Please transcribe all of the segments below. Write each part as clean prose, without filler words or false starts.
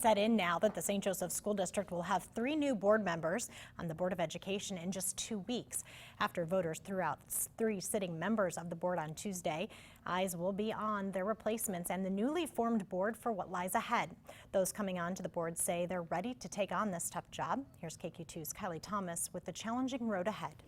Set in now that the St. Joseph School District will have 3 new board members on the Board of Education in just 2 weeks. After voters threw out 3 sitting members of the board on Tuesday, eyes will be on their replacements and the newly formed board for what lies ahead. Those coming on to the board say they're ready to take on this tough job. Here's KQ2's Kylie Thomas with the challenging road ahead.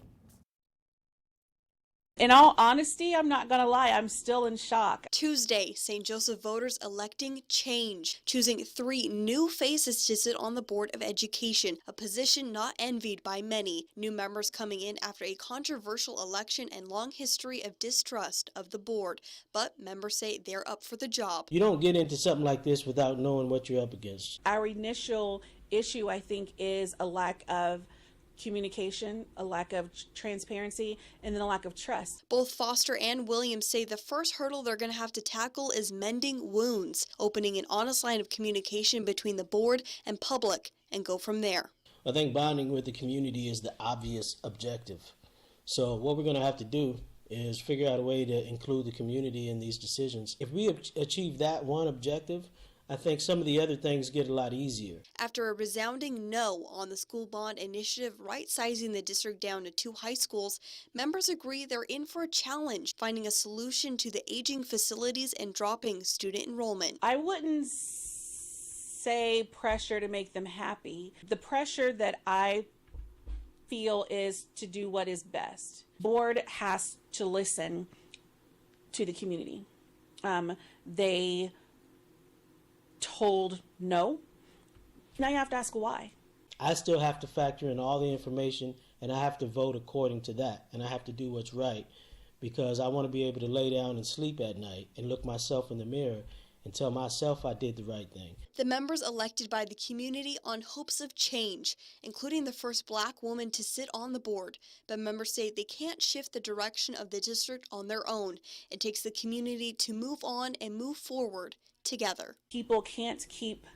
In all honesty, I'm not going to lie, I'm still in shock. Tuesday, St. Joseph voters electing change, choosing 3 new faces to sit on the Board of Education, a position not envied by many. New members coming in after a controversial election and long history of distrust of the board, but members say they're up for the job. You don't get into something like this without knowing what you're up against. Our initial issue, I think, is a lack of communication, a lack of transparency, and then a lack of trust. Both Foster and Williams say the first hurdle they're going to have to tackle is mending wounds, opening an honest line of communication between the board and public, and go from there. I think bonding with the community is the obvious objective. So what we're going to have to do is figure out a way to include the community in these decisions. If we achieve that one objective, I think some of the other things get a lot easier. After a resounding no on the school bond initiative right-sizing the district down to 2 high schools, members agree they're in for a challenge, finding a solution to the aging facilities and dropping student enrollment. I wouldn't say pressure to make them happy. The pressure that I feel is to do what is best. Board has to listen to the community. They told no. Now you have to ask why. I still have to factor in all the information, and I have to vote according to that, and I have to do what's right, because I want to be able to lay down and sleep at night and look myself in the mirror and tell myself I did the right thing. The members elected by the community on hopes of change, including the first Black woman to sit on the board, but members say they can't shift the direction of the district on their own. It takes the community to move on and move forward together. People can't keep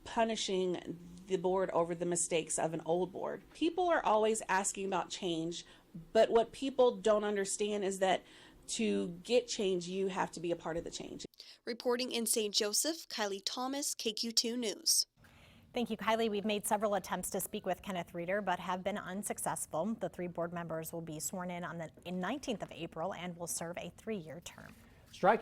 punishing the board over the mistakes of an old board. People are always asking about change, but what people don't understand is that to get change, you have to be a part of the change. Reporting in St. Joseph, Kylie Thomas, KQ2 News. Thank you, Kylie. We've made several attempts to speak with Kenneth Reeder, but have been unsuccessful. The 3 board members will be sworn in on the 19th of April and will serve a 3-year term. Striking